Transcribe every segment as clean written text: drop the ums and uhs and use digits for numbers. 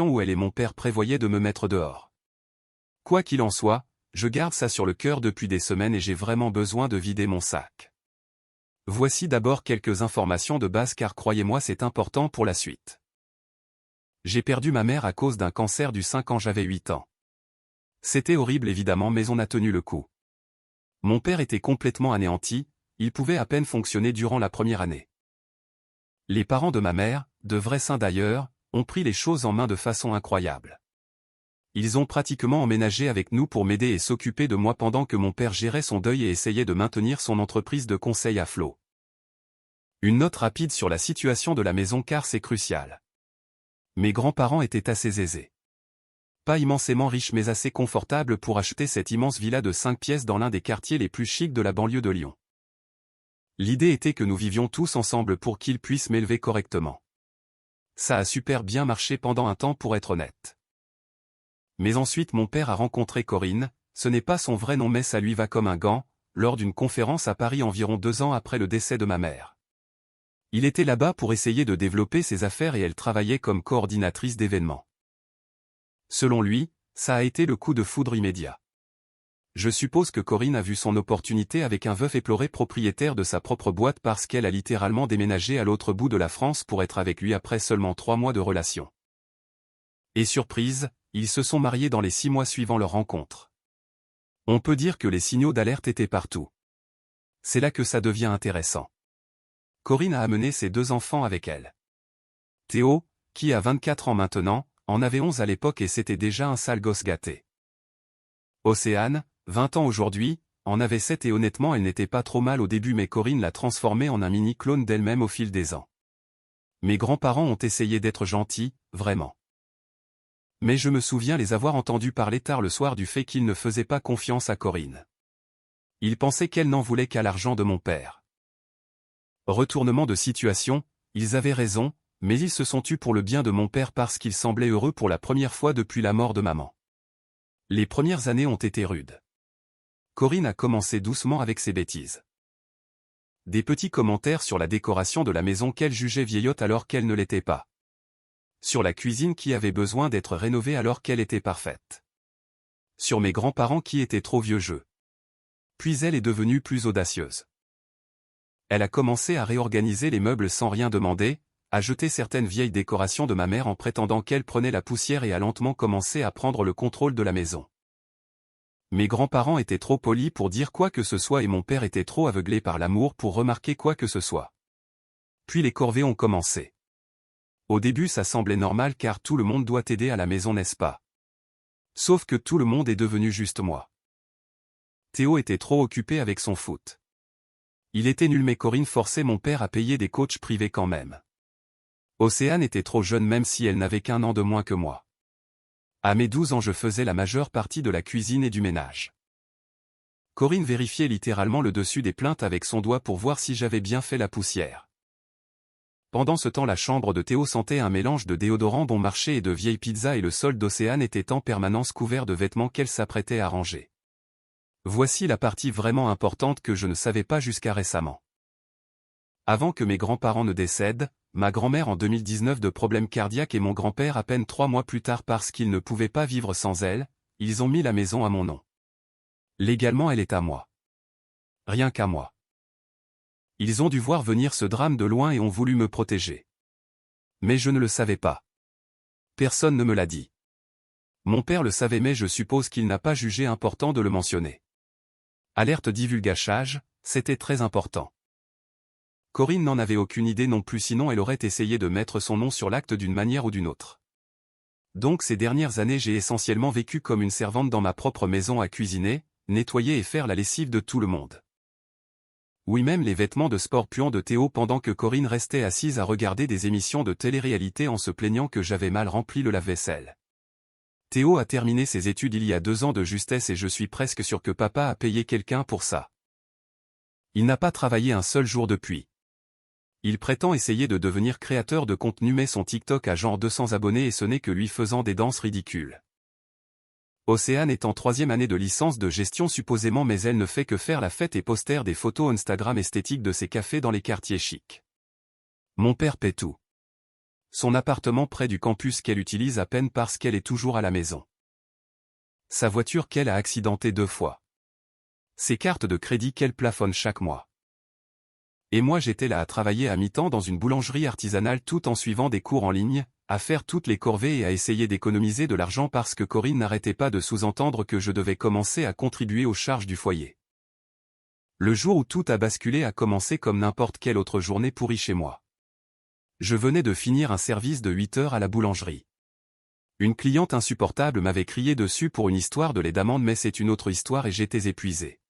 où elle et mon père prévoyaient de me mettre dehors. Quoi qu'il en soit, je garde ça sur le cœur depuis des semaines et j'ai vraiment besoin de vider mon sac. Voici d'abord quelques informations de base car croyez-moi c'est important pour la suite. J'ai perdu ma mère à cause d'un cancer du sein quand j'avais 8 ans. C'était horrible évidemment mais on a tenu le coup. Mon père était complètement anéanti, il pouvait à peine fonctionner durant la première année. Les parents de ma mère, de vrais saints d'ailleurs, ont pris les choses en main de façon incroyable. Ils ont pratiquement emménagé avec nous pour m'aider et s'occuper de moi pendant que mon père gérait son deuil et essayait de maintenir son entreprise de conseil à flot. Une note rapide sur la situation de la maison car c'est crucial. Mes grands-parents étaient assez aisés. Pas immensément riches mais assez confortables pour acheter cette immense villa de 5 pièces dans l'un des quartiers les plus chics de la banlieue de Lyon. L'idée était que nous vivions tous ensemble pour qu'ils puissent m'élever correctement. Ça a super bien marché pendant un temps pour être honnête. Mais ensuite mon père a rencontré Corinne, ce n'est pas son vrai nom mais ça lui va comme un gant, lors d'une conférence à Paris environ 2 ans après le décès de ma mère. Il était là-bas pour essayer de développer ses affaires et elle travaillait comme coordinatrice d'événements. Selon lui, ça a été le coup de foudre immédiat. Je suppose que Corinne a vu son opportunité avec un veuf éploré propriétaire de sa propre boîte parce qu'elle a littéralement déménagé à l'autre bout de la France pour être avec lui après seulement 3 mois de relation. Et surprise, ils se sont mariés dans les 6 mois suivant leur rencontre. On peut dire que les signaux d'alerte étaient partout. C'est là que ça devient intéressant. Corinne a amené ses 2 enfants avec elle. Théo, qui a 24 ans maintenant, en avait 11 à l'époque et c'était déjà un sale gosse gâté. Océane, 20 ans aujourd'hui, en avait 7 et honnêtement elle n'était pas trop mal au début mais Corinne l'a transformée en un mini-clone d'elle-même au fil des ans. Mes grands-parents ont essayé d'être gentils, vraiment. Mais je me souviens les avoir entendus parler tard le soir du fait qu'ils ne faisaient pas confiance à Corinne. Ils pensaient qu'elle n'en voulait qu'à l'argent de mon père. Retournement de situation, ils avaient raison, mais ils se sont tus pour le bien de mon père parce qu'il semblait heureux pour la première fois depuis la mort de maman. Les premières années ont été rudes. Corinne a commencé doucement avec ses bêtises. Des petits commentaires sur la décoration de la maison qu'elle jugeait vieillotte alors qu'elle ne l'était pas. Sur la cuisine qui avait besoin d'être rénovée alors qu'elle était parfaite. Sur mes grands-parents qui étaient trop vieux jeu. Puis elle est devenue plus audacieuse. Elle a commencé à réorganiser les meubles sans rien demander, à jeter certaines vieilles décorations de ma mère en prétendant qu'elle prenait la poussière et a lentement commencé à prendre le contrôle de la maison. Mes grands-parents étaient trop polis pour dire quoi que ce soit et mon père était trop aveuglé par l'amour pour remarquer quoi que ce soit. Puis les corvées ont commencé. Au début ça semblait normal car tout le monde doit aider à la maison n'est-ce pas? Sauf que tout le monde est devenu juste moi. Théo était trop occupé avec son foot. Il était nul mais Corinne forçait mon père à payer des coachs privés quand même. Océane était trop jeune même si elle n'avait qu'1 an de moins que moi. À mes 12 ans je faisais la majeure partie de la cuisine et du ménage. Corinne vérifiait littéralement le dessus des plaintes avec son doigt pour voir si j'avais bien fait la poussière. Pendant ce temps la chambre de Théo sentait un mélange de déodorant bon marché et de vieilles pizzas et le sol d'Océane était en permanence couvert de vêtements qu'elle s'apprêtait à ranger. Voici la partie vraiment importante que je ne savais pas jusqu'à récemment. Avant que mes grands-parents ne décèdent, ma grand-mère en 2019 de problèmes cardiaques et mon grand-père à peine 3 mois plus tard parce qu'ils ne pouvaient pas vivre sans elle, ils ont mis la maison à mon nom. Légalement elle est à moi. Rien qu'à moi. Ils ont dû voir venir ce drame de loin et ont voulu me protéger. Mais je ne le savais pas. Personne ne me l'a dit. Mon père le savait mais je suppose qu'il n'a pas jugé important de le mentionner. Alerte divulgachage, c'était très important. Corinne n'en avait aucune idée non plus sinon elle aurait essayé de mettre son nom sur l'acte d'une manière ou d'une autre. Donc ces dernières années j'ai essentiellement vécu comme une servante dans ma propre maison à cuisiner, nettoyer et faire la lessive de tout le monde. Oui même les vêtements de sport puants de Théo pendant que Corinne restait assise à regarder des émissions de télé-réalité en se plaignant que j'avais mal rempli le lave-vaisselle. Théo a terminé ses études il y a 2 ans de justesse et je suis presque sûr que papa a payé quelqu'un pour ça. Il n'a pas travaillé un seul jour depuis. Il prétend essayer de devenir créateur de contenu mais son TikTok a genre 200 abonnés et ce n'est que lui faisant des danses ridicules. Océane est en 3e année de licence de gestion supposément mais elle ne fait que faire la fête et poster des photos Instagram esthétiques de ses cafés dans les quartiers chics. Mon père paie tout. Son appartement près du campus qu'elle utilise à peine parce qu'elle est toujours à la maison. Sa voiture qu'elle a accidentée 2 fois. Ses cartes de crédit qu'elle plafonne chaque mois. Et moi j'étais là à travailler à mi-temps dans une boulangerie artisanale tout en suivant des cours en ligne, à faire toutes les corvées et à essayer d'économiser de l'argent parce que Corinne n'arrêtait pas de sous-entendre que je devais commencer à contribuer aux charges du foyer. Le jour où tout a basculé a commencé comme n'importe quelle autre journée pourrie chez moi. Je venais de finir un service de 8 heures à la boulangerie. Une cliente insupportable m'avait crié dessus pour une histoire de lait d'amande, mais c'est une autre histoire et j'étais épuisé.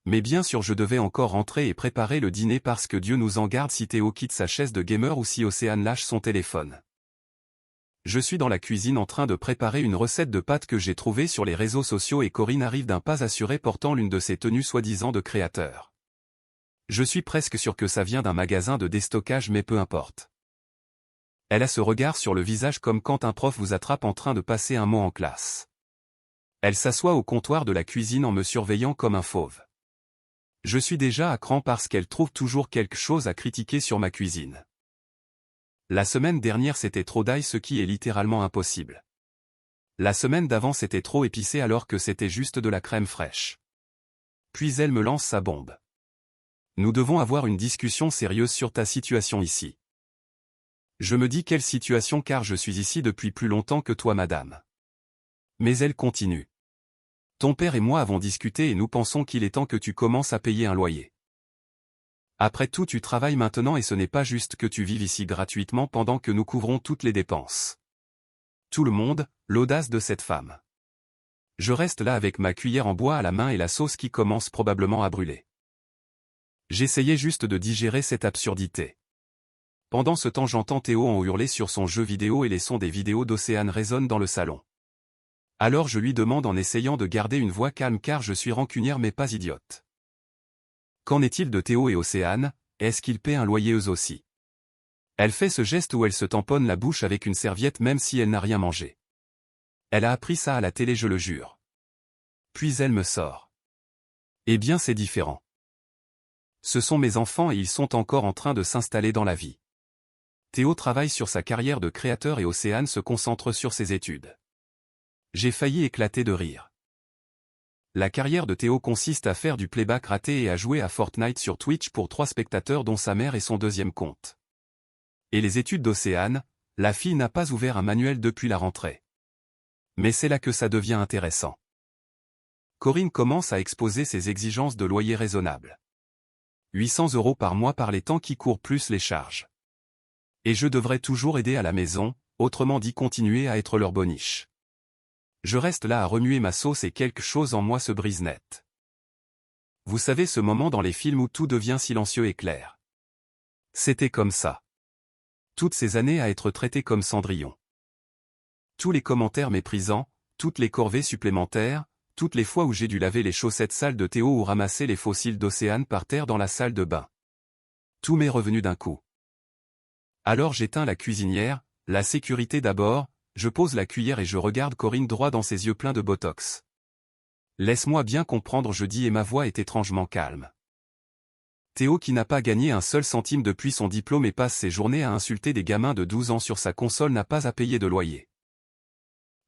Mais bien sûr je devais encore rentrer et préparer le dîner parce que Dieu nous en garde si Théo quitte sa chaise de gamer ou si Océane lâche son téléphone. Je suis dans la cuisine en train de préparer une recette de pâtes que j'ai trouvée sur les réseaux sociaux et Corinne arrive d'un pas assuré portant l'une de ses tenues soi-disant de créateur. Je suis presque sûr que ça vient d'un magasin de déstockage mais peu importe. Elle a ce regard sur le visage comme quand un prof vous attrape en train de passer un mot en classe. Elle s'assoit au comptoir de la cuisine en me surveillant comme un fauve. Je suis déjà à cran parce qu'elle trouve toujours quelque chose à critiquer sur ma cuisine. La semaine dernière c'était trop d'ail, ce qui est littéralement impossible. La semaine d'avant c'était trop épicé alors que c'était juste de la crème fraîche. Puis elle me lance sa bombe. Nous devons avoir une discussion sérieuse sur ta situation ici. Je me dis quelle situation car je suis ici depuis plus longtemps que toi madame. Mais elle continue. Ton père et moi avons discuté et nous pensons qu'il est temps que tu commences à payer un loyer. Après tout tu travailles maintenant et ce n'est pas juste que tu vives ici gratuitement pendant que nous couvrons toutes les dépenses. Tout le monde, l'audace de cette femme. Je reste là avec ma cuillère en bois à la main et la sauce qui commence probablement à brûler. J'essayais juste de digérer cette absurdité. Pendant ce temps j'entends Théo en hurler sur son jeu vidéo et les sons des vidéos d'Océane résonnent dans le salon. Alors je lui demande en essayant de garder une voix calme car je suis rancunière mais pas idiote. Qu'en est-il de Théo et Océane, est-ce qu'ils paient un loyer eux aussi? Elle fait ce geste où elle se tamponne la bouche avec une serviette même si elle n'a rien mangé. Elle a appris ça à la télé je le jure. Puis elle me sort. Eh bien c'est différent. Ce sont mes enfants et ils sont encore en train de s'installer dans la vie. Théo travaille sur sa carrière de créateur et Océane se concentre sur ses études. J'ai failli éclater de rire. La carrière de Théo consiste à faire du playback raté et à jouer à Fortnite sur Twitch pour 3 spectateurs dont sa mère et son deuxième compte. Et les études d'Océane, la fille n'a pas ouvert un manuel depuis la rentrée. Mais c'est là que ça devient intéressant. Corinne commence à exposer ses exigences de loyer raisonnables. 800 € par mois par les temps qui courent plus les charges. Et je devrais toujours aider à la maison, autrement dit continuer à être leur boniche. Je reste là à remuer ma sauce et quelque chose en moi se brise net. Vous savez ce moment dans les films où tout devient silencieux et clair. C'était comme ça. Toutes ces années à être traité comme Cendrillon. Tous les commentaires méprisants, toutes les corvées supplémentaires, toutes les fois où j'ai dû laver les chaussettes sales de Théo ou ramasser les fossiles d'Océane par terre dans la salle de bain. Tout m'est revenu d'un coup. Alors j'éteins la cuisinière, la sécurité d'abord, je pose la cuillère et je regarde Corinne droit dans ses yeux pleins de botox. Laisse-moi bien comprendre, je dis et ma voix est étrangement calme. Théo qui n'a pas gagné un seul centime depuis son diplôme et passe ses journées à insulter des gamins de 12 ans sur sa console n'a pas à payer de loyer.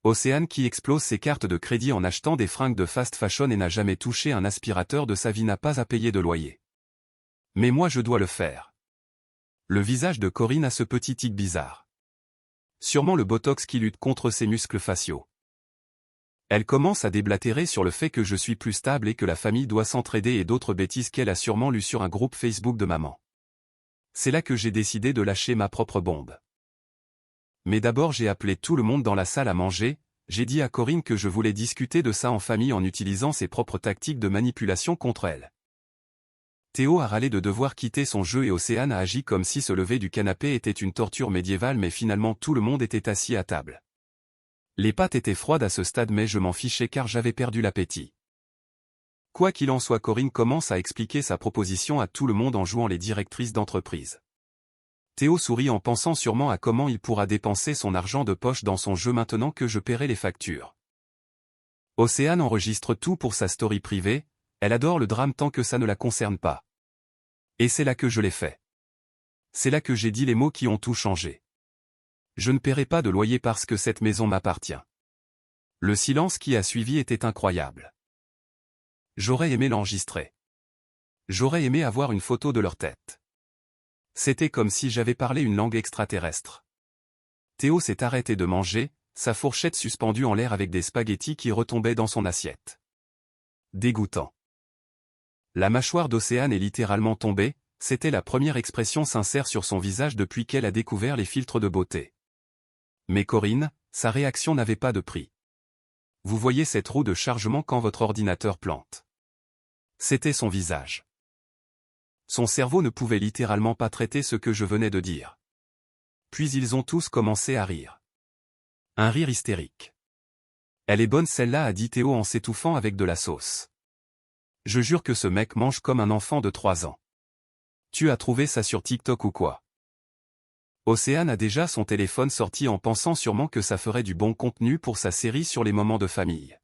Océane qui explose ses cartes de crédit en achetant des fringues de fast fashion et n'a jamais touché un aspirateur de sa vie n'a pas à payer de loyer. Mais moi je dois le faire. Le visage de Corinne a ce petit tic bizarre. Sûrement le botox qui lutte contre ses muscles faciaux. Elle commence à déblatérer sur le fait que je suis plus stable et que la famille doit s'entraider et d'autres bêtises qu'elle a sûrement lues sur un groupe Facebook de maman. C'est là que j'ai décidé de lâcher ma propre bombe. Mais d'abord j'ai appelé tout le monde dans la salle à manger, j'ai dit à Corinne que je voulais discuter de ça en famille en utilisant ses propres tactiques de manipulation contre elle. Théo a râlé de devoir quitter son jeu et Océane a agi comme si se lever du canapé était une torture médiévale mais finalement tout le monde était assis à table. Les pâtes étaient froides à ce stade mais je m'en fichais car j'avais perdu l'appétit. Quoi qu'il en soit, Corinne commence à expliquer sa proposition à tout le monde en jouant les directrices d'entreprise. Théo sourit en pensant sûrement à comment il pourra dépenser son argent de poche dans son jeu maintenant que je paierai les factures. Océane enregistre tout pour sa story privée, elle adore le drame tant que ça ne la concerne pas. Et c'est là que je l'ai fait. C'est là que j'ai dit les mots qui ont tout changé. Je ne paierai pas de loyer parce que cette maison m'appartient. Le silence qui a suivi était incroyable. J'aurais aimé l'enregistrer. J'aurais aimé avoir une photo de leur tête. C'était comme si j'avais parlé une langue extraterrestre. Théo s'est arrêté de manger, sa fourchette suspendue en l'air avec des spaghettis qui retombaient dans son assiette. Dégoûtant. La mâchoire d'Océane est littéralement tombée, c'était la première expression sincère sur son visage depuis qu'elle a découvert les filtres de beauté. Mais Corinne, sa réaction n'avait pas de prix. Vous voyez cette roue de chargement quand votre ordinateur plante. C'était son visage. Son cerveau ne pouvait littéralement pas traiter ce que je venais de dire. Puis ils ont tous commencé à rire. Un rire hystérique. Elle est bonne celle-là, a dit Théo en s'étouffant avec de la sauce. Je jure que ce mec mange comme un enfant de 3 ans. Tu as trouvé ça sur TikTok ou quoi? Océane a déjà son téléphone sorti en pensant sûrement que ça ferait du bon contenu pour sa série sur les moments de famille.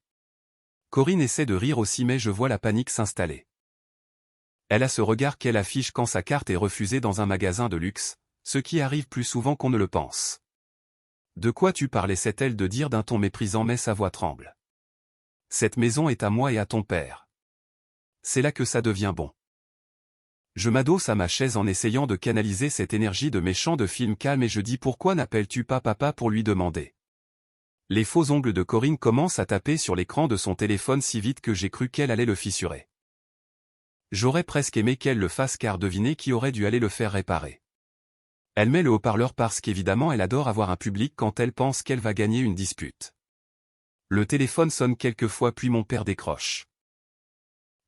Corinne essaie de rire aussi mais je vois la panique s'installer. Elle a ce regard qu'elle affiche quand sa carte est refusée dans un magasin de luxe, ce qui arrive plus souvent qu'on ne le pense. De quoi tu parlais, essaie-t-elle de dire d'un ton méprisant mais sa voix tremble. Cette maison est à moi et à ton père. C'est là que ça devient bon. Je m'adosse à ma chaise en essayant de canaliser cette énergie de méchant de film calme et je dis pourquoi n'appelles-tu pas papa pour lui demander. Les faux ongles de Corinne commencent à taper sur l'écran de son téléphone si vite que j'ai cru qu'elle allait le fissurer. J'aurais presque aimé qu'elle le fasse car devinez qui aurait dû aller le faire réparer. Elle met le haut-parleur parce qu'évidemment elle adore avoir un public quand elle pense qu'elle va gagner une dispute. Le téléphone sonne quelques fois puis mon père décroche.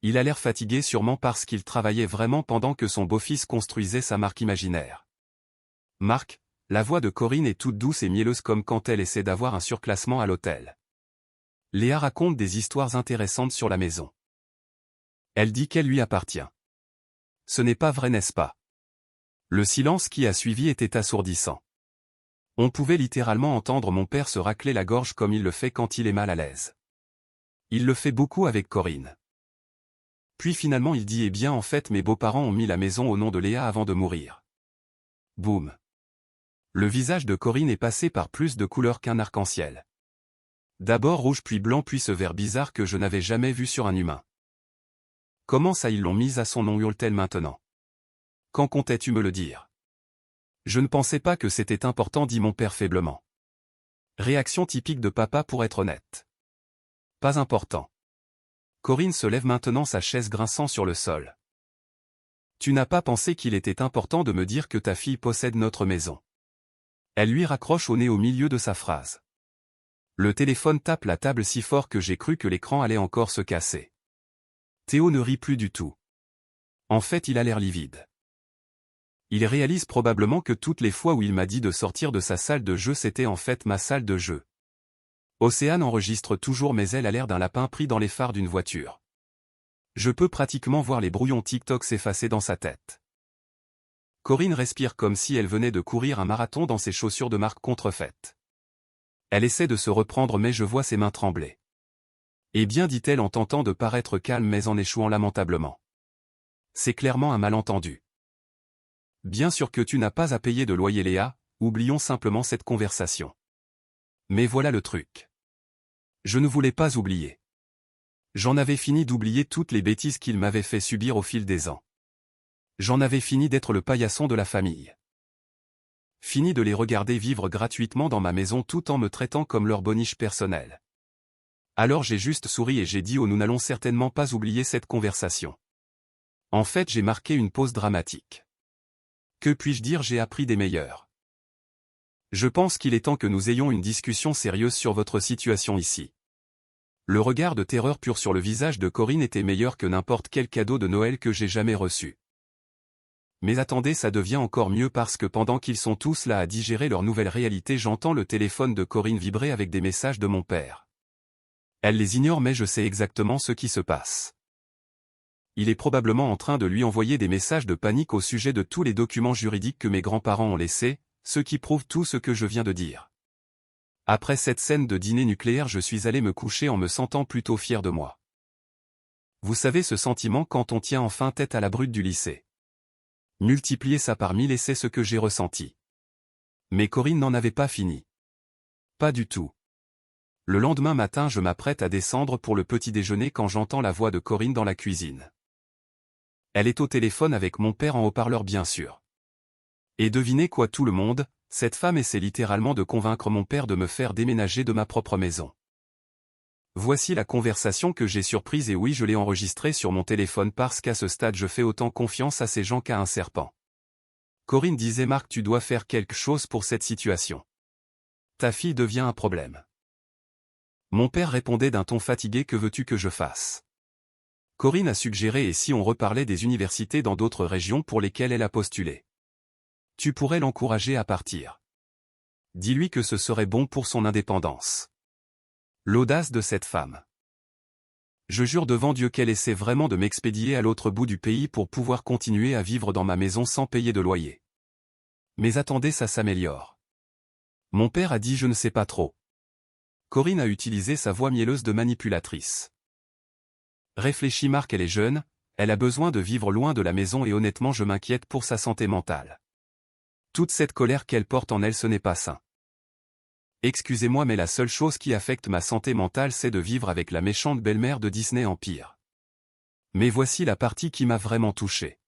Il a l'air fatigué sûrement parce qu'il travaillait vraiment pendant que son beau-fils construisait sa marque imaginaire. Marc, la voix de Corinne est toute douce et mielleuse comme quand elle essaie d'avoir un surclassement à l'hôtel. Léa raconte des histoires intéressantes sur la maison. Elle dit qu'elle lui appartient. Ce n'est pas vrai, n'est-ce pas? Le silence qui a suivi était assourdissant. On pouvait littéralement entendre mon père se racler la gorge comme il le fait quand il est mal à l'aise. Il le fait beaucoup avec Corinne. Puis finalement il dit « Eh bien en fait mes beaux-parents ont mis la maison au nom de Léa avant de mourir. » Boum. Le visage de Corinne est passé par plus de couleurs qu'un arc-en-ciel. D'abord rouge puis blanc puis ce vert bizarre que je n'avais jamais vu sur un humain. Comment ça ils l'ont mise à son nom, hurle-t-elle maintenant. Quand comptais-tu me le dire? Je ne pensais pas que c'était important, dit mon père faiblement. Réaction typique de papa pour être honnête. Pas important. Corinne se lève maintenant, sa chaise grinçant sur le sol. Tu n'as pas pensé qu'il était important de me dire que ta fille possède notre maison? Elle lui raccroche au nez au milieu de sa phrase. Le téléphone tape la table si fort que j'ai cru que l'écran allait encore se casser. Théo ne rit plus du tout. En fait, il a l'air livide. Il réalise probablement que toutes les fois où il m'a dit de sortir de sa salle de jeu, c'était en fait ma salle de jeu. Océane enregistre toujours mais elle a l'air d'un lapin pris dans les phares d'une voiture. Je peux pratiquement voir les brouillons TikTok s'effacer dans sa tête. Corinne respire comme si elle venait de courir un marathon dans ses chaussures de marque contrefaites. Elle essaie de se reprendre mais je vois ses mains trembler. Eh bien, dit-elle en tentant de paraître calme mais en échouant lamentablement. C'est clairement un malentendu. Bien sûr que tu n'as pas à payer de loyer, Léa, oublions simplement cette conversation. Mais voilà le truc. Je ne voulais pas oublier. J'en avais fini d'oublier toutes les bêtises qu'il m'avait fait subir au fil des ans. J'en avais fini d'être le paillasson de la famille. Fini de les regarder vivre gratuitement dans ma maison tout en me traitant comme leur boniche personnelle. Alors j'ai juste souri et j'ai dit « Oh, nous n'allons certainement pas oublier cette conversation. » En fait, j'ai marqué une pause dramatique. Que puis-je dire, j'ai appris des meilleurs. Je pense qu'il est temps que nous ayons une discussion sérieuse sur votre situation ici. Le regard de terreur pure sur le visage de Corinne était meilleur que n'importe quel cadeau de Noël que j'ai jamais reçu. Mais attendez, ça devient encore mieux parce que pendant qu'ils sont tous là à digérer leur nouvelle réalité, j'entends le téléphone de Corinne vibrer avec des messages de mon père. Elle les ignore mais je sais exactement ce qui se passe. Il est probablement en train de lui envoyer des messages de panique au sujet de tous les documents juridiques que mes grands-parents ont laissés, ceux qui prouvent tout ce que je viens de dire. Après cette scène de dîner nucléaire, je suis allé me coucher en me sentant plutôt fier de moi. Vous savez ce sentiment quand on tient enfin tête à la brute du lycée. Multipliez ça par 1000 et c'est ce que j'ai ressenti. Mais Corinne n'en avait pas fini. Pas du tout. Le lendemain matin, je m'apprête à descendre pour le petit déjeuner quand j'entends la voix de Corinne dans la cuisine. Elle est au téléphone avec mon père en haut-parleur bien sûr. Et devinez quoi tout le monde, cette femme essaie littéralement de convaincre mon père de me faire déménager de ma propre maison. Voici la conversation que j'ai surprise et oui je l'ai enregistrée sur mon téléphone parce qu'à ce stade je fais autant confiance à ces gens qu'à un serpent. Corinne disait Marc tu dois faire quelque chose pour cette situation. Ta fille devient un problème. Mon père répondait d'un ton fatigué que veux-tu que je fasse? Corinne a suggéré et si on reparlait des universités dans d'autres régions pour lesquelles elle a postulé. Tu pourrais l'encourager à partir. Dis-lui que ce serait bon pour son indépendance. L'audace de cette femme. Je jure devant Dieu qu'elle essaie vraiment de m'expédier à l'autre bout du pays pour pouvoir continuer à vivre dans ma maison sans payer de loyer. Mais attendez, ça s'améliore. Mon père a dit je ne sais pas trop. Corinne a utilisé sa voix mielleuse de manipulatrice. Réfléchis Marc, elle est jeune, elle a besoin de vivre loin de la maison et honnêtement je m'inquiète pour sa santé mentale. Toute cette colère qu'elle porte en elle ce n'est pas sain. Excusez-moi mais la seule chose qui affecte ma santé mentale c'est de vivre avec la méchante belle-mère de Disney Empire. Mais voici la partie qui m'a vraiment touché.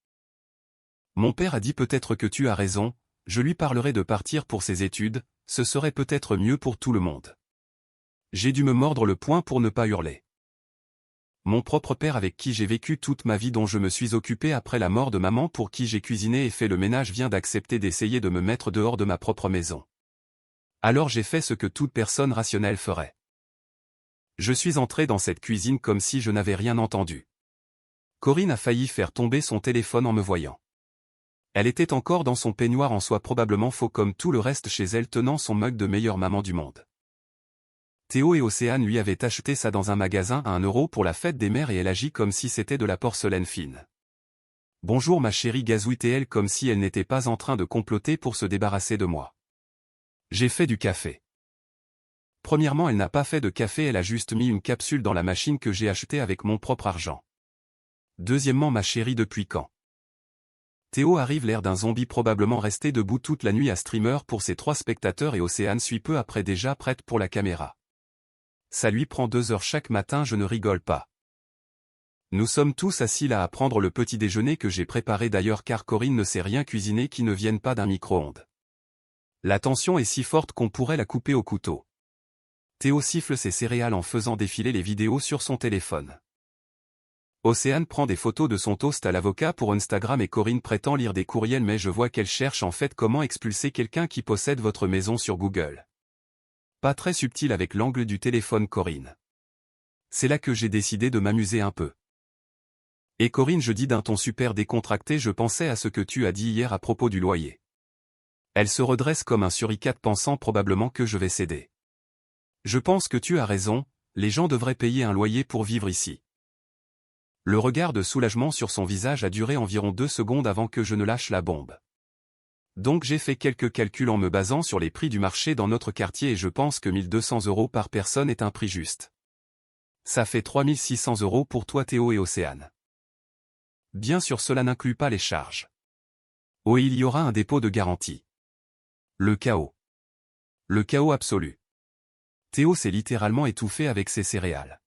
Mon père a dit peut-être que tu as raison, je lui parlerai de partir pour ses études, ce serait peut-être mieux pour tout le monde. J'ai dû me mordre le poing pour ne pas hurler. Mon propre père avec qui j'ai vécu toute ma vie dont je me suis occupé après la mort de maman pour qui j'ai cuisiné et fait le ménage vient d'accepter d'essayer de me mettre dehors de ma propre maison. Alors j'ai fait ce que toute personne rationnelle ferait. Je suis entré dans cette cuisine comme si je n'avais rien entendu. Corinne a failli faire tomber son téléphone en me voyant. Elle était encore dans son peignoir en soie probablement faux comme tout le reste chez elle tenant son mug de meilleure maman du monde. Théo et Océane lui avaient acheté ça dans un magasin à 1 € pour la fête des mères et elle agit comme si c'était de la porcelaine fine. Bonjour ma chérie gazouille-t-elle comme si elle n'était pas en train de comploter pour se débarrasser de moi. J'ai fait du café. Premièrement elle n'a pas fait de café, elle a juste mis une capsule dans la machine que j'ai achetée avec mon propre argent. Deuxièmement ma chérie depuis quand? Théo arrive l'air d'un zombie probablement resté debout toute la nuit à streamer pour ses 3 spectateurs et Océane suit peu après déjà prête pour la caméra. Ça lui prend 2 heures chaque matin, je ne rigole pas. Nous sommes tous assis là à prendre le petit déjeuner que j'ai préparé d'ailleurs car Corinne ne sait rien cuisiner qui ne vienne pas d'un micro-ondes. La tension est si forte qu'on pourrait la couper au couteau. Théo siffle ses céréales en faisant défiler les vidéos sur son téléphone. Océane prend des photos de son toast à l'avocat pour Instagram et Corinne prétend lire des courriels mais je vois qu'elle cherche en fait comment expulser quelqu'un qui possède votre maison sur Google. Pas très subtil avec l'angle du téléphone Corinne. C'est là que j'ai décidé de m'amuser un peu. Et Corinne je dis d'un ton super décontracté je pensais à ce que tu as dit hier à propos du loyer. Elle se redresse comme un suricate pensant probablement que je vais céder. Je pense que tu as raison, les gens devraient payer un loyer pour vivre ici. Le regard de soulagement sur son visage a duré environ 2 secondes avant que je ne lâche la bombe. Donc j'ai fait quelques calculs en me basant sur les prix du marché dans notre quartier et je pense que 1 200 € par personne est un prix juste. Ça fait 3 600 € pour toi Théo et Océane. Bien sûr cela n'inclut pas les charges. Oh il y aura un dépôt de garantie. Le chaos. Le chaos absolu. Théo s'est littéralement étouffé avec ses céréales.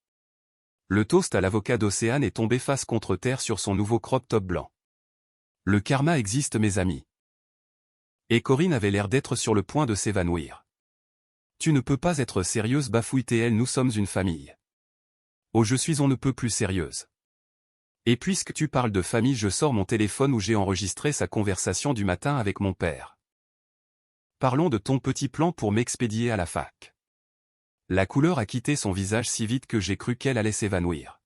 Le toast à l'avocat d'Océane est tombé face contre terre sur son nouveau crop top blanc. Le karma existe mes amis. Et Corinne avait l'air d'être sur le point de s'évanouir. Tu ne peux pas être sérieuse bafouille-t-elle, nous sommes une famille. Oh je suis on ne peut plus sérieuse. Et puisque tu parles de famille je sors mon téléphone où j'ai enregistré sa conversation du matin avec mon père. Parlons de ton petit plan pour m'expédier à la fac. La couleur a quitté son visage si vite que j'ai cru qu'elle allait s'évanouir.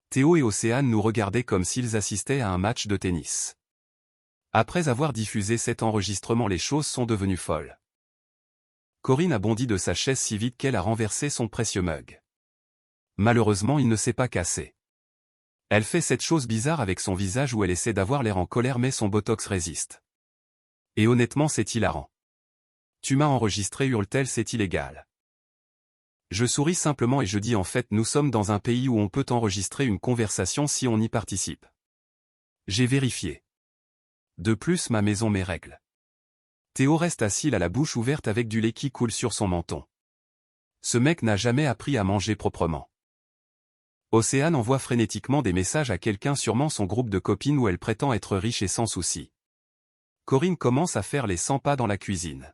Théo et Océane nous regardaient comme s'ils assistaient à un match de tennis. Après avoir diffusé cet enregistrement les choses sont devenues folles. Corinne a bondi de sa chaise si vite qu'elle a renversé son précieux mug. Malheureusement il ne s'est pas cassé. Elle fait cette chose bizarre avec son visage où elle essaie d'avoir l'air en colère mais son botox résiste. Et honnêtement c'est hilarant. Tu m'as enregistré hurle-t-elle, c'est illégal. Je souris simplement et je dis en fait nous sommes dans un pays où on peut enregistrer une conversation si on y participe. J'ai vérifié. De plus ma maison mes règles. Théo reste assis à la bouche ouverte avec du lait qui coule sur son menton. Ce mec n'a jamais appris à manger proprement. Océane envoie frénétiquement des messages à quelqu'un, sûrement son groupe de copines où elle prétend être riche et sans souci. Corinne commence à faire les 100 pas dans la cuisine.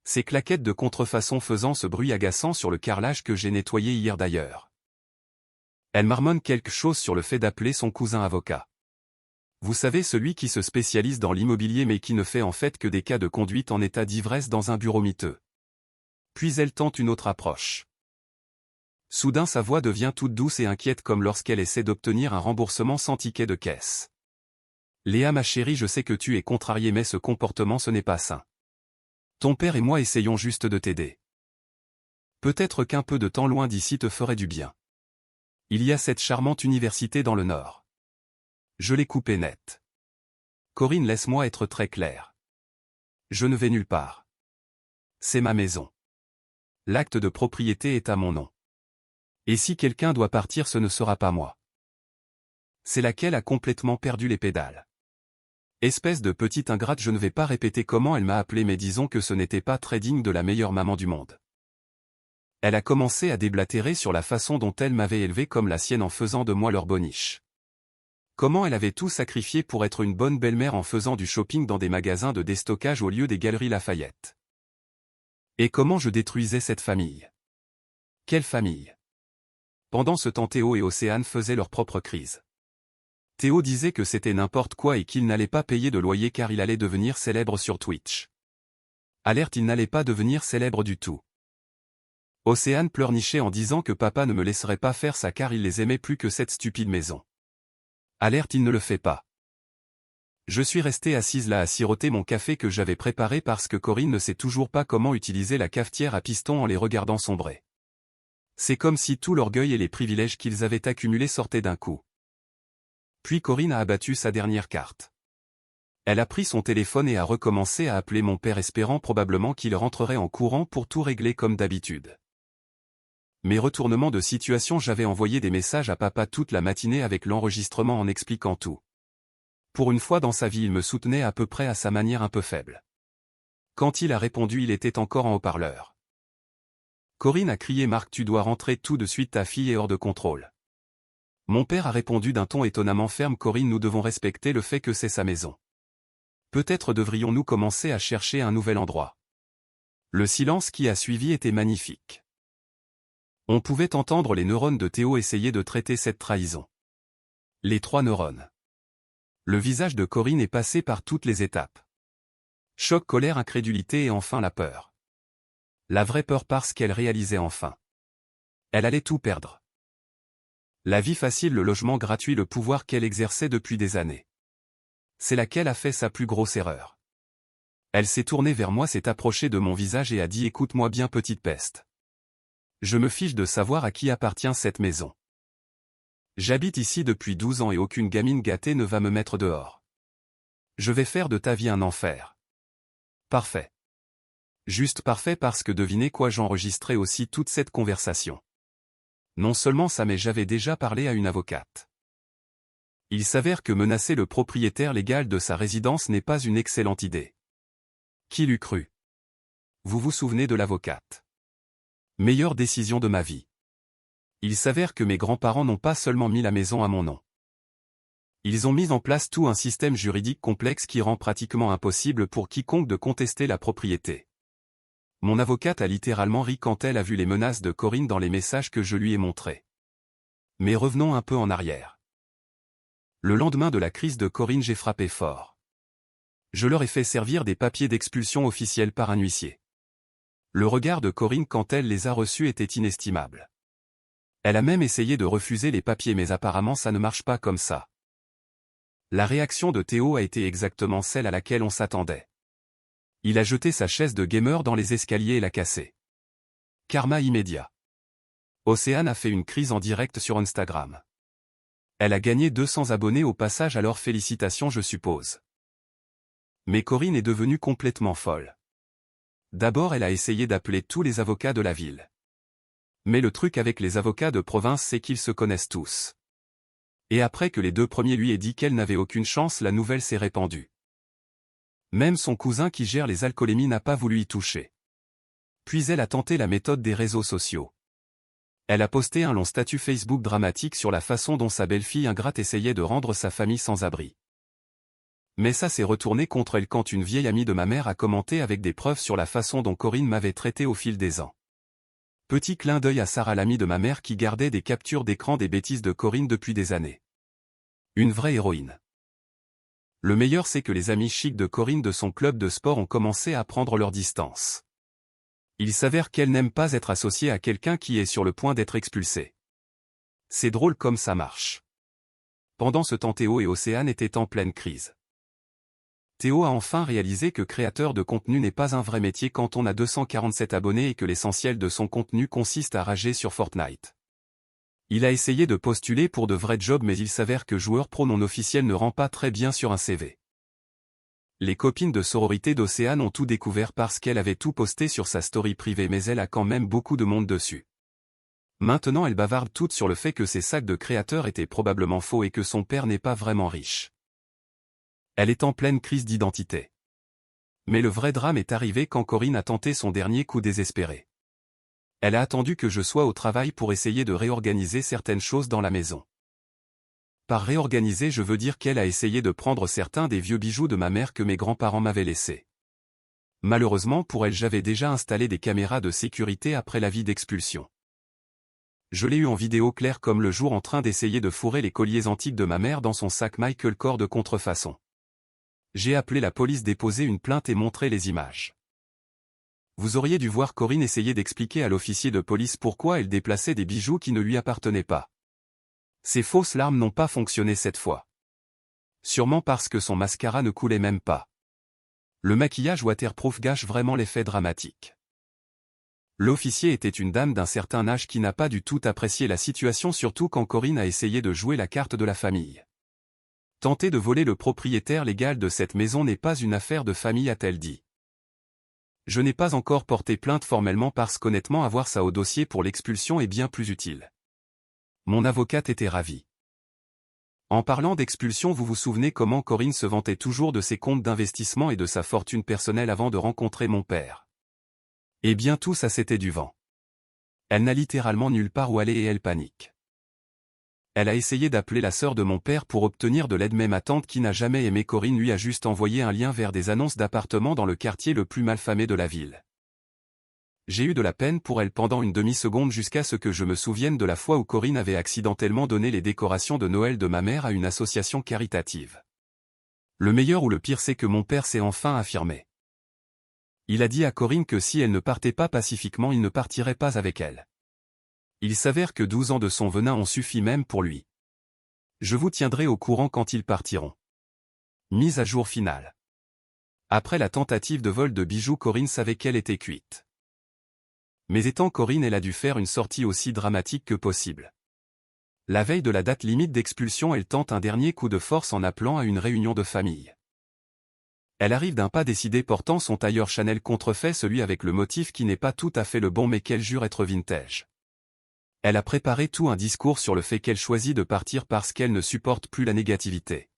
Ses claquettes de contrefaçon faisant ce bruit agaçant sur le carrelage que j'ai nettoyé hier d'ailleurs. Elle marmonne quelque chose sur le fait d'appeler son cousin avocat. Vous savez, celui qui se spécialise dans l'immobilier mais qui ne fait en fait que des cas de conduite en état d'ivresse dans un bureau miteux. Puis elle tente une autre approche. Soudain sa voix devient toute douce et inquiète comme lorsqu'elle essaie d'obtenir un remboursement sans ticket de caisse. Léa ma chérie, je sais que tu es contrariée mais ce comportement ce n'est pas sain. Ton père et moi essayons juste de t'aider. Peut-être qu'un peu de temps loin d'ici te ferait du bien. Il y a cette charmante université dans le Nord. Je l'ai coupé net. Corinne, laisse-moi être très clair. Je ne vais nulle part. C'est ma maison. L'acte de propriété est à mon nom. Et si quelqu'un doit partir, ce ne sera pas moi. C'est laquelle a complètement perdu les pédales. Espèce de petite ingrate, je ne vais pas répéter comment elle m'a appelé mais disons que ce n'était pas très digne de la meilleure maman du monde. Elle a commencé à déblatérer sur la façon dont elle m'avait élevé comme la sienne en faisant de moi leur boniche. Comment elle avait tout sacrifié pour être une bonne belle-mère en faisant du shopping dans des magasins de déstockage au lieu des galeries Lafayette. Et comment je détruisais cette famille. Quelle famille. Pendant ce temps, Théo et Océane faisaient leur propre crise. Théo disait que c'était n'importe quoi et qu'il n'allait pas payer de loyer car il allait devenir célèbre sur Twitch. Alerte, il n'allait pas devenir célèbre du tout. Océane pleurnichait en disant que papa ne me laisserait pas faire ça car il les aimait plus que cette stupide maison. Alerte, il ne le fait pas. Je suis restée assise là à siroter mon café que j'avais préparé parce que Corinne ne sait toujours pas comment utiliser la cafetière à piston en les regardant sombrer. C'est comme si tout l'orgueil et les privilèges qu'ils avaient accumulés sortaient d'un coup. Puis Corinne a abattu sa dernière carte. Elle a pris son téléphone et a recommencé à appeler mon père espérant probablement qu'il rentrerait en courant pour tout régler comme d'habitude. Mes retournements de situation, j'avais envoyé des messages à papa toute la matinée avec l'enregistrement en expliquant tout. Pour une fois dans sa vie, il me soutenait à peu près à sa manière un peu faible. Quand il a répondu, il était encore en haut-parleur. Corinne a crié: Marc, tu dois rentrer tout de suite, ta fille est hors de contrôle. Mon père a répondu d'un ton étonnamment ferme: Corinne, nous devons respecter le fait que c'est sa maison. Peut-être devrions-nous commencer à chercher un nouvel endroit. Le silence qui a suivi était magnifique. On pouvait entendre les neurones de Théo essayer de traiter cette trahison. Les 3 neurones. Le visage de Corinne est passé par toutes les étapes. Choc, colère, incrédulité et enfin la peur. La vraie peur parce qu'elle réalisait enfin. Elle allait tout perdre. La vie facile, le logement gratuit, le pouvoir qu'elle exerçait depuis des années. C'est là qu'elle a fait sa plus grosse erreur. Elle s'est tournée vers moi, s'est approchée de mon visage et a dit: écoute-moi bien, petite peste. Je me fiche de savoir à qui appartient cette maison. J'habite ici depuis 12 ans et aucune gamine gâtée ne va me mettre dehors. Je vais faire de ta vie un enfer. Parfait. Juste parfait, parce que devinez quoi, j'enregistrais aussi toute cette conversation. Non seulement ça, mais j'avais déjà parlé à une avocate. Il s'avère que menacer le propriétaire légal de sa résidence n'est pas une excellente idée. Qui l'eût cru? Vous vous souvenez de l'avocate? Meilleure décision de ma vie. Il s'avère que mes grands-parents n'ont pas seulement mis la maison à mon nom. Ils ont mis en place tout un système juridique complexe qui rend pratiquement impossible pour quiconque de contester la propriété. Mon avocate a littéralement ri quand elle a vu les menaces de Corinne dans les messages que je lui ai montrés. Mais revenons un peu en arrière. Le lendemain de la crise de Corinne, j'ai frappé fort. Je leur ai fait servir des papiers d'expulsion officiels par un huissier. Le regard de Corinne quand elle les a reçus était inestimable. Elle a même essayé de refuser les papiers mais apparemment ça ne marche pas comme ça. La réaction de Théo a été exactement celle à laquelle on s'attendait. Il a jeté sa chaise de gamer dans les escaliers et l'a cassée. Karma immédiat. Océane a fait une crise en direct sur Instagram. Elle a gagné 200 abonnés au passage, alors félicitations, je suppose. Mais Corinne est devenue complètement folle. D'abord, elle a essayé d'appeler tous les avocats de la ville. Mais le truc avec les avocats de province, c'est qu'ils se connaissent tous. Et après que les 2 premiers lui aient dit qu'elle n'avait aucune chance, la nouvelle s'est répandue. Même son cousin qui gère les alcoolémies n'a pas voulu y toucher. Puis elle a tenté la méthode des réseaux sociaux. Elle a posté un long statut Facebook dramatique sur la façon dont sa belle-fille ingrate essayait de rendre sa famille sans abri. Mais ça s'est retourné contre elle quand une vieille amie de ma mère a commenté avec des preuves sur la façon dont Corinne m'avait traité au fil des ans. Petit clin d'œil à Sarah, l'amie de ma mère qui gardait des captures d'écran des bêtises de Corinne depuis des années. Une vraie héroïne. Le meilleur, c'est que les amis chics de Corinne de son club de sport ont commencé à prendre leur distance. Il s'avère qu'elle n'aime pas être associée à quelqu'un qui est sur le point d'être expulsé. C'est drôle comme ça marche. Pendant ce temps, Théo et Océane étaient en pleine crise. Théo a enfin réalisé que créateur de contenu n'est pas un vrai métier quand on a 247 abonnés et que l'essentiel de son contenu consiste à rager sur Fortnite. Il a essayé de postuler pour de vrais jobs, mais il s'avère que joueur pro non officiel ne rend pas très bien sur un CV. Les copines de sororité d'Océane ont tout découvert parce qu'elle avait tout posté sur sa story privée, mais elle a quand même beaucoup de monde dessus. Maintenant elles bavardent toutes sur le fait que ses sacs de créateurs étaient probablement faux et que son père n'est pas vraiment riche. Elle est en pleine crise d'identité. Mais le vrai drame est arrivé quand Corinne a tenté son dernier coup désespéré. Elle a attendu que je sois au travail pour essayer de réorganiser certaines choses dans la maison. Par réorganiser, je veux dire qu'elle a essayé de prendre certains des vieux bijoux de ma mère que mes grands-parents m'avaient laissés. Malheureusement pour elle, j'avais déjà installé des caméras de sécurité après l'avis d'expulsion. Je l'ai eu en vidéo claire comme le jour en train d'essayer de fourrer les colliers antiques de ma mère dans son sac Michael Kors de contrefaçon. J'ai appelé la police, déposé une plainte et montré les images. Vous auriez dû voir Corinne essayer d'expliquer à l'officier de police pourquoi elle déplaçait des bijoux qui ne lui appartenaient pas. Ses fausses larmes n'ont pas fonctionné cette fois. Sûrement parce que son mascara ne coulait même pas. Le maquillage waterproof gâche vraiment l'effet dramatique. L'officier était une dame d'un certain âge qui n'a pas du tout apprécié la situation, surtout quand Corinne a essayé de jouer la carte de la famille. Tenter de voler le propriétaire légal de cette maison n'est pas une affaire de famille, a-t-elle dit. Je n'ai pas encore porté plainte formellement parce qu'honnêtement avoir ça au dossier pour l'expulsion est bien plus utile. Mon avocate était ravie. En parlant d'expulsion, vous vous souvenez comment Corinne se vantait toujours de ses comptes d'investissement et de sa fortune personnelle avant de rencontrer mon père. Eh bien tout ça c'était du vent. Elle n'a littéralement nulle part où aller et elle panique. Elle a essayé d'appeler la sœur de mon père pour obtenir de l'aide, mais ma tante qui n'a jamais aimé Corinne lui a juste envoyé un lien vers des annonces d'appartements dans le quartier le plus malfamé de la ville. J'ai eu de la peine pour elle pendant une demi-seconde jusqu'à ce que je me souvienne de la fois où Corinne avait accidentellement donné les décorations de Noël de ma mère à une association caritative. Le meilleur ou le pire, c'est que mon père s'est enfin affirmé. Il a dit à Corinne que si elle ne partait pas pacifiquement, il ne partirait pas avec elle. Il s'avère que 12 ans de son venin ont suffi même pour lui. Je vous tiendrai au courant quand ils partiront. Mise à jour finale. Après la tentative de vol de bijoux, Corinne savait qu'elle était cuite. Mais étant Corinne, elle a dû faire une sortie aussi dramatique que possible. La veille de la date limite d'expulsion, elle tente un dernier coup de force en appelant à une réunion de famille. Elle arrive d'un pas décidé, portant son tailleur Chanel contrefait, celui avec le motif qui n'est pas tout à fait le bon mais qu'elle jure être vintage. Elle a préparé tout un discours sur le fait qu'elle choisit de partir parce qu'elle ne supporte plus la négativité.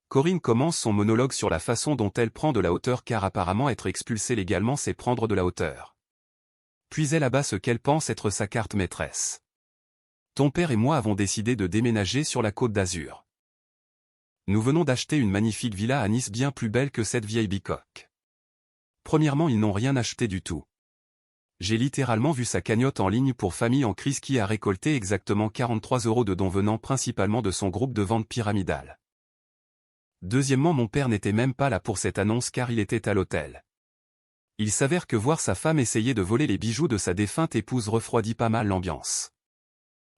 Corinne commence son monologue sur la façon dont elle prend de la hauteur, car apparemment être expulsée légalement c'est prendre de la hauteur. Puis elle abat ce qu'elle pense être sa carte maîtresse. Ton père et moi avons décidé de déménager sur la Côte d'Azur. Nous venons d'acheter une magnifique villa à Nice, bien plus belle que cette vieille bicoque. Premièrement, ils n'ont rien acheté du tout. J'ai littéralement vu sa cagnotte en ligne pour famille en crise qui a récolté exactement 43 € de dons venant principalement de son groupe de vente pyramidal. Deuxièmement, mon père n'était même pas là pour cette annonce car il était à l'hôtel. Il s'avère que voir sa femme essayer de voler les bijoux de sa défunte épouse refroidit pas mal l'ambiance.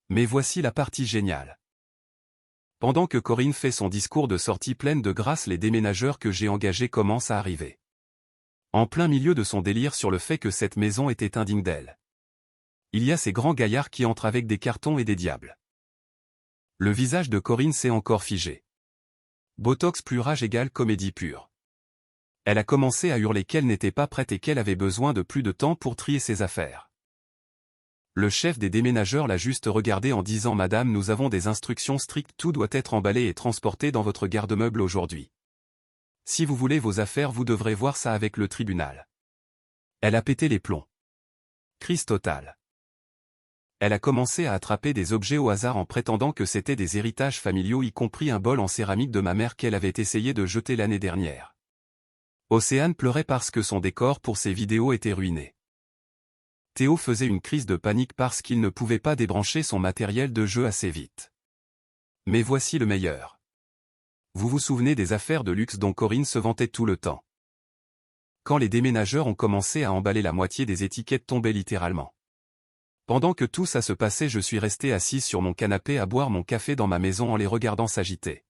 Mais voici la partie géniale. Pendant que Corinne fait son discours de sortie pleine de grâce, les déménageurs que j'ai engagés commencent à arriver. En plein milieu de son délire sur le fait que cette maison était indigne d'elle. Il y a ces grands gaillards qui entrent avec des cartons et des diables. Le visage de Corinne s'est encore figé. Botox plus rage égale comédie pure. Elle a commencé à hurler qu'elle n'était pas prête et qu'elle avait besoin de plus de temps pour trier ses affaires. Le chef des déménageurs l'a juste regardée en disant « Madame, nous avons des instructions strictes, tout doit être emballé et transporté dans votre garde-meuble aujourd'hui. » Si vous voulez vos affaires, vous devrez voir ça avec le tribunal. Elle a pété les plombs. Crise totale. Elle a commencé à attraper des objets au hasard en prétendant que c'était des héritages familiaux, y compris un bol en céramique de ma mère qu'elle avait essayé de jeter l'année dernière. Océane pleurait parce que son décor pour ses vidéos était ruiné. Théo faisait une crise de panique parce qu'il ne pouvait pas débrancher son matériel de jeu assez vite. Mais voici le meilleur. Vous vous souvenez des affaires de luxe dont Corinne se vantait tout le temps? Quand les déménageurs ont commencé à emballer, la moitié des étiquettes tombaient littéralement. Pendant que tout ça se passait, je suis resté assise sur mon canapé à boire mon café dans ma maison en les regardant s'agiter.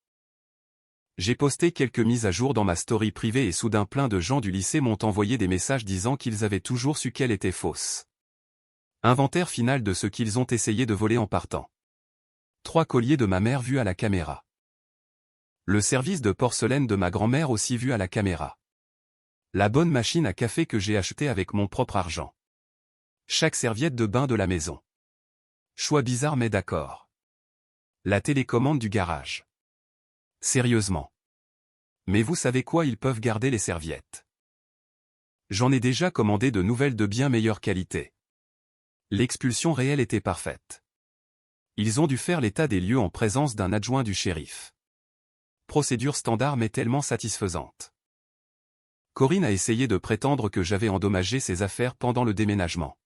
J'ai posté quelques mises à jour dans ma story privée et soudain plein de gens du lycée m'ont envoyé des messages disant qu'ils avaient toujours su qu'elle était fausse. Inventaire final de ce qu'ils ont essayé de voler en partant. 3 colliers de ma mère vus à la caméra. Le service de porcelaine de ma grand-mère aussi vu à la caméra. La bonne machine à café que j'ai achetée avec mon propre argent. Chaque serviette de bain de la maison. Choix bizarre mais d'accord. La télécommande du garage. Sérieusement. Mais vous savez quoi, ils peuvent garder les serviettes. J'en ai déjà commandé de nouvelles de bien meilleure qualité. L'expulsion réelle était parfaite. Ils ont dû faire l'état des lieux en présence d'un adjoint du shérif. Procédure standard mais tellement satisfaisante. Corinne a essayé de prétendre que j'avais endommagé ses affaires pendant le déménagement.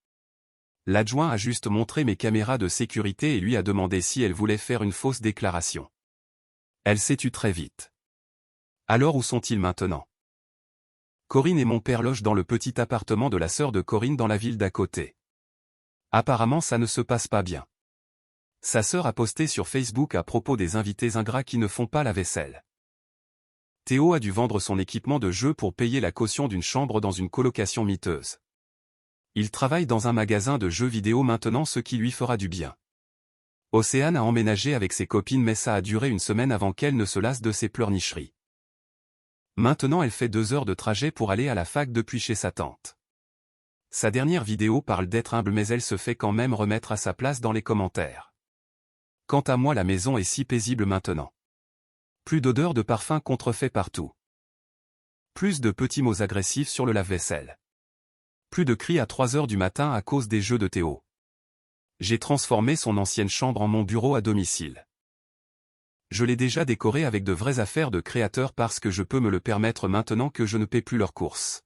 L'adjoint a juste montré mes caméras de sécurité et lui a demandé si elle voulait faire une fausse déclaration. Elle s'est tue très vite. Alors où sont-ils maintenant? Corinne et mon père logent dans le petit appartement de la sœur de Corinne dans la ville d'à côté. Apparemment ça ne se passe pas bien. Sa sœur a posté sur Facebook à propos des invités ingrats qui ne font pas la vaisselle. Théo a dû vendre son équipement de jeu pour payer la caution d'une chambre dans une colocation miteuse. Il travaille dans un magasin de jeux vidéo maintenant, ce qui lui fera du bien. Océane a emménagé avec ses copines mais ça a duré une semaine avant qu'elle ne se lasse de ses pleurnicheries. Maintenant elle fait 2 heures de trajet pour aller à la fac depuis chez sa tante. Sa dernière vidéo parle d'être humble mais elle se fait quand même remettre à sa place dans les commentaires. Quant à moi, la maison est si paisible maintenant. Plus d'odeur de parfum contrefait partout. Plus de petits mots agressifs sur le lave-vaisselle. Plus de cris à 3 heures du matin à cause des jeux de Théo. J'ai transformé son ancienne chambre en mon bureau à domicile. Je l'ai déjà décoré avec de vraies affaires de créateurs parce que je peux me le permettre maintenant que je ne paie plus leurs courses.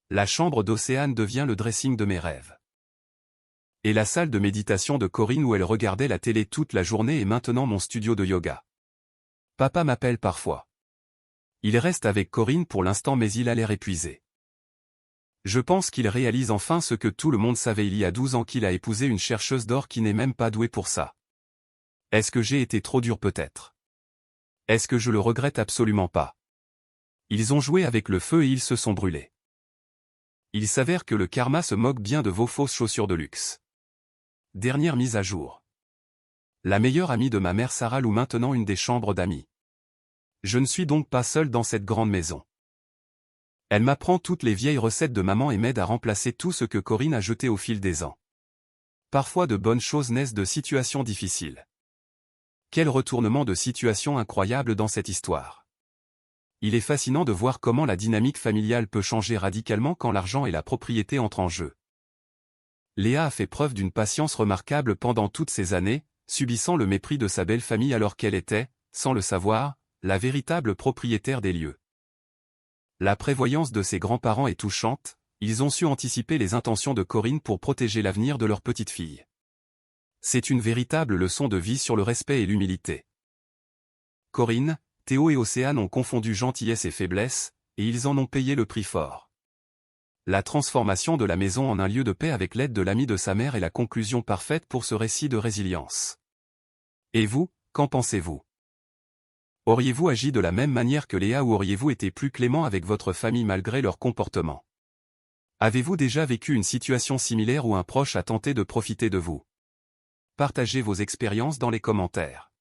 La chambre d'Océane devient le dressing de mes rêves. Et la salle de méditation de Corinne où elle regardait la télé toute la journée est maintenant mon studio de yoga. Papa m'appelle parfois. Il reste avec Corinne pour l'instant mais il a l'air épuisé. Je pense qu'il réalise enfin ce que tout le monde savait il y a 12 ans, qu'il a épousé une chercheuse d'or qui n'est même pas douée pour ça. Est-ce que j'ai été trop dur peut-être? Est-ce que je le regrette? Absolument pas. Ils ont joué avec le feu et ils se sont brûlés. Il s'avère que le karma se moque bien de vos fausses chaussures de luxe. Dernière mise à jour. La meilleure amie de ma mère Sarah loue maintenant une des chambres d'amis. Je ne suis donc pas seul dans cette grande maison. Elle m'apprend toutes les vieilles recettes de maman et m'aide à remplacer tout ce que Corinne a jeté au fil des ans. Parfois de bonnes choses naissent de situations difficiles. Quel retournement de situation incroyable dans cette histoire. Il est fascinant de voir comment la dynamique familiale peut changer radicalement quand l'argent et la propriété entrent en jeu. Léa a fait preuve d'une patience remarquable pendant toutes ces années, subissant le mépris de sa belle famille alors qu'elle était, sans le savoir, la véritable propriétaire des lieux. La prévoyance de ses grands-parents est touchante, ils ont su anticiper les intentions de Corinne pour protéger l'avenir de leur petite fille. C'est une véritable leçon de vie sur le respect et l'humilité. Corinne, Théo et Océane ont confondu gentillesse et faiblesse, et ils en ont payé le prix fort. La transformation de la maison en un lieu de paix avec l'aide de l'ami de sa mère est la conclusion parfaite pour ce récit de résilience. Et vous, qu'en pensez-vous? Auriez-vous agi de la même manière que Léa ou auriez-vous été plus clément avec votre famille malgré leur comportement? Avez-vous déjà vécu une situation similaire où un proche a tenté de profiter de vous? Partagez vos expériences dans les commentaires.